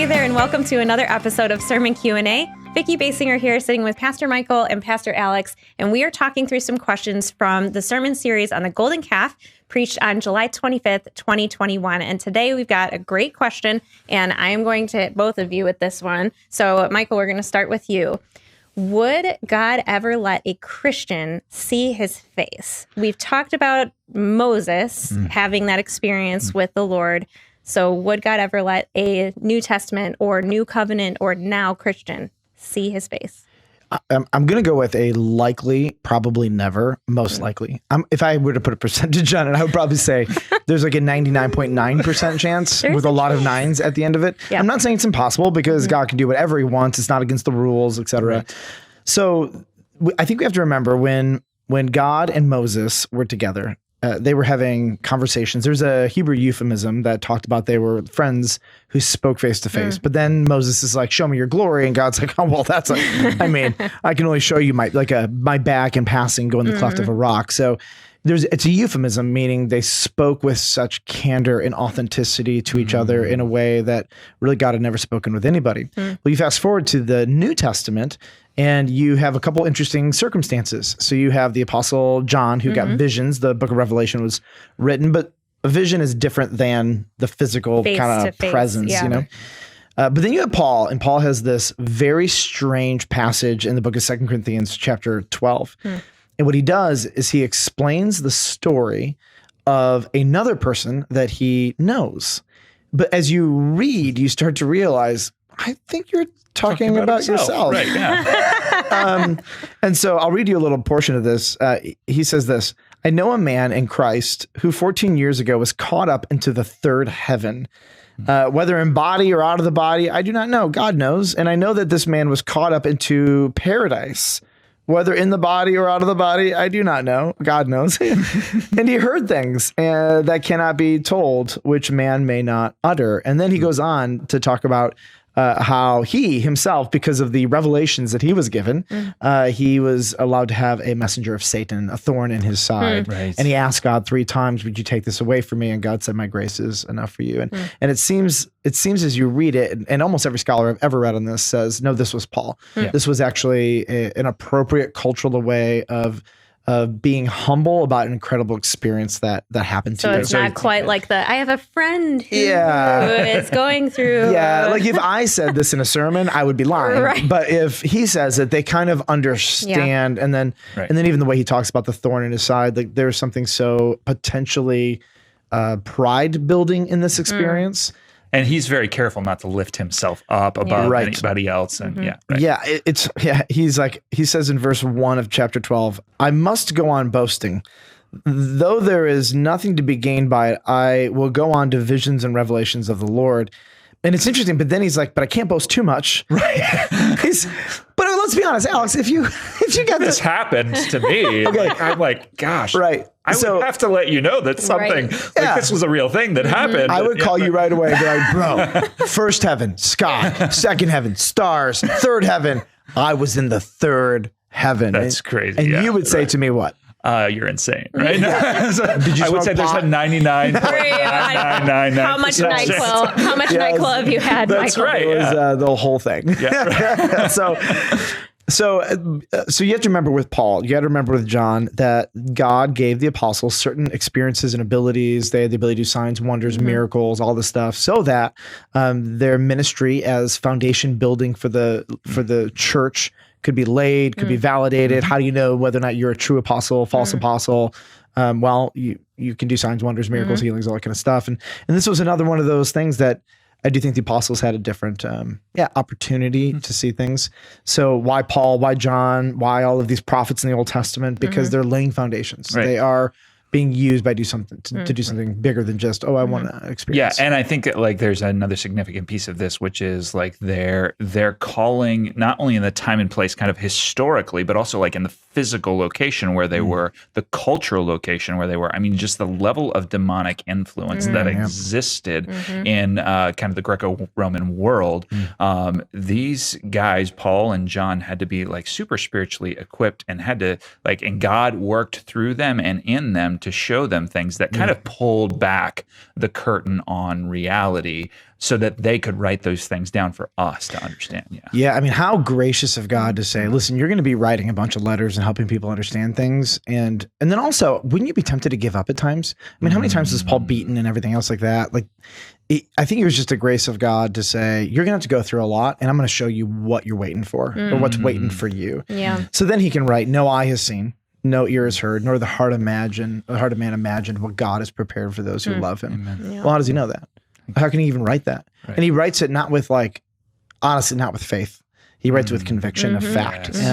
Hey there, and welcome to another episode of Sermon Q&A. Vicki Basinger here, sitting with Pastor Michael and Pastor Alex, and we are talking through some questions from the sermon series on the Golden Calf, preached on July 25th, 2021. And today we've got a great question, and I am going to hit both of you with this one. So, Michael, we're going to start with you. Would God ever let a Christian see his face? We've talked about Moses having that experience with the Lord. So would God ever let a New Testament or New Covenant or now Christian see his face? I'm going to go with a likely, probably never, most likely. If I were to put a percentage on it, I would probably say there's like a 99.9% chance with a lot of nines at the end of it. Yep. I'm not saying it's impossible because God can do whatever he wants. It's not against the rules, etc. Right. So I think we have to remember when God and Moses were together, they were having conversations. There's a Hebrew euphemism that talked about they were friends who spoke face to face. But then Moses is like, show me your glory. And God's like, oh, well, that's like, I mean, I can only show you my back in passing go in the cleft of a rock. So it's a euphemism, meaning they spoke with such candor and authenticity to each other in a way that really God had never spoken with anybody. Well, you fast forward to the New Testament, and you have a couple interesting circumstances. So you have the Apostle John, who got visions. The book of Revelation was written, but a vision is different than the physical kind of presence, you know? But then you have Paul, and Paul has this very strange passage in the book of 2 Corinthians chapter 12. And what he does is he explains the story of another person that he knows. But as you read, you start to realize, I think you're talking about yourself. Right, yeah. And so I'll read you a little portion of this. He says this: I know a man in Christ who 14 years ago was caught up into the third heaven. Whether in body or out of the body, I do not know. God knows. And I know that this man was caught up into paradise. Whether in the body or out of the body, I do not know. God knows. And he heard things that cannot be told, which man may not utter. And then he goes on to talk about how he himself, because of the revelations that he was given, he was allowed to have a messenger of Satan, a thorn in his side. Right. And he asked God 3 times, would you take this away from me? And God said, my grace is enough for you. And it seems as you read it, and almost every scholar I've ever read on this says, no, this was Paul. This was actually an appropriate cultural way of being humble about an incredible experience that happened to you. So it's not quite like I have a friend who is going through. Yeah, like if I said this in a sermon, I would be lying. Right. But if he says it, they kind of understand. And then even the way he talks about the thorn in his side, like there's something so potentially pride building in this experience. And he's very careful not to lift himself up above anybody else. And he says in verse 1 of chapter 12, I must go on boasting. Though there is nothing to be gained by it, I will go on to visions and revelations of the Lord. And it's interesting, but then he's like, but I can't boast too much. Right. But let's be honest, Alex, if you got this happened to me, I'm like, gosh, right. I would have to let you know that something this was a real thing that happened. I would call you right away and be like, bro, first heaven, sky, second heaven, stars, third heaven. I was in the third heaven. That's crazy. And you would say to me what? You're insane, right? So, I would say there's a 99.999. How much NyQuil? How much NyQuil have you had, That's Michael? right. It was the whole thing. Yeah. So you have to remember with Paul, you got to remember with John that God gave the apostles certain experiences and abilities. They had the ability to do signs, wonders, miracles, all this stuff, so that their ministry as foundation building for the church could be laid, could be validated. How do you know whether or not you're a true apostle, false apostle? Well, you can do signs, wonders, miracles, healings, all that kind of stuff. And this was another one of those things that I do think the apostles had a different opportunity to see things. So why Paul, why John, why all of these prophets in the Old Testament? Because they're laying foundations. Right. They are being used by do something bigger than just, I want to experience. Yeah, and I think that like there's another significant piece of this, which is like they're calling not only in the time and place kind of historically, but also like in the physical location where they were, the cultural location where they were. I mean, just the level of demonic influence that existed in kind of the Greco-Roman world. These guys, Paul and John, had to be like super spiritually equipped and had to and God worked through them and in them to show them things that kind of pulled back the curtain on reality so that they could write those things down for us to understand. Yeah, I mean, how gracious of God to say, listen, you're going to be writing a bunch of letters and helping people understand things. And then also, wouldn't you be tempted to give up at times? I mean, how many times was Paul beaten and everything else like that? Like, I think it was just a grace of God to say, you're going to have to go through a lot, and I'm going to show you what you're waiting for or what's waiting for you. Yeah. So then he can write, no eye has seen, no ear has heard, nor the heart of man imagined what God has prepared for those who love him. Yeah. Well, how does he know that? How can he even write that? Right. And he writes it not with honestly, not with faith. He writes with conviction of fact. Yes.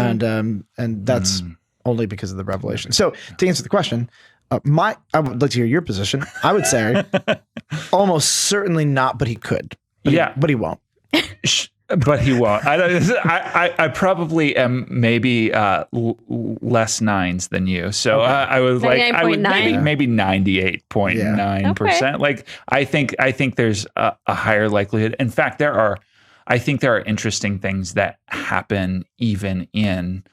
And that's only because of the revelation. So to answer the question, I would like to hear your position. I would say almost certainly not, but he could. But he won't. But he won't. I probably am maybe less nines than you. So I would maybe 98.9%. Like I think there's a higher likelihood. In fact, I think there are interesting things that happen even in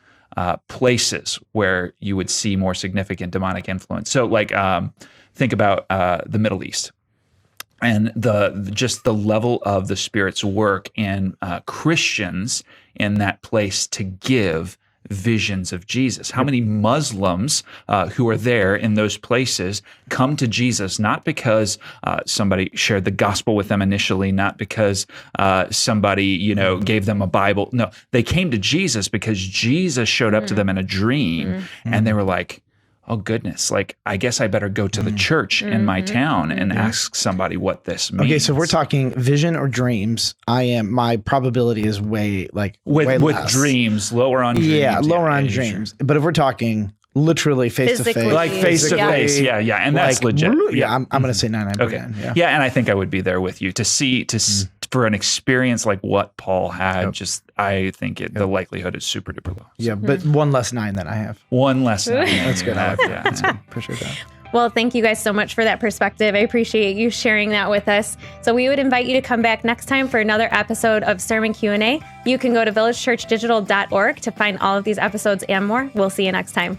places where you would see more significant demonic influence. So like think about the Middle East. And just the level of the Spirit's work in Christians in that place to give visions of Jesus. How many Muslims who are there in those places come to Jesus not because somebody shared the gospel with them initially, not because somebody gave them a Bible. No, they came to Jesus because Jesus showed up to them in a dream, and they were like, oh goodness, like I guess I better go to the church in my town and ask somebody what this means. Okay, so we're talking vision or dreams. My probability is way with less. Dreams, lower on dreams. Yeah, lower on dreams. Sure. But if we're talking literally face to face, like face to face, yeah, and that's legit. Yeah, I'm going to say 99%. Okay, yeah, and I think I would be there with you to see for an experience like what Paul had. I think the likelihood is super duper low. Yeah, but one less 9 than I have. One less 9. That's good. Yeah, that's good. Appreciate that. Well, thank you guys so much for that perspective. I appreciate you sharing that with us. So we would invite you to come back next time for another episode of Sermon Q&A. You can go to villagechurchdigital.org to find all of these episodes and more. We'll see you next time.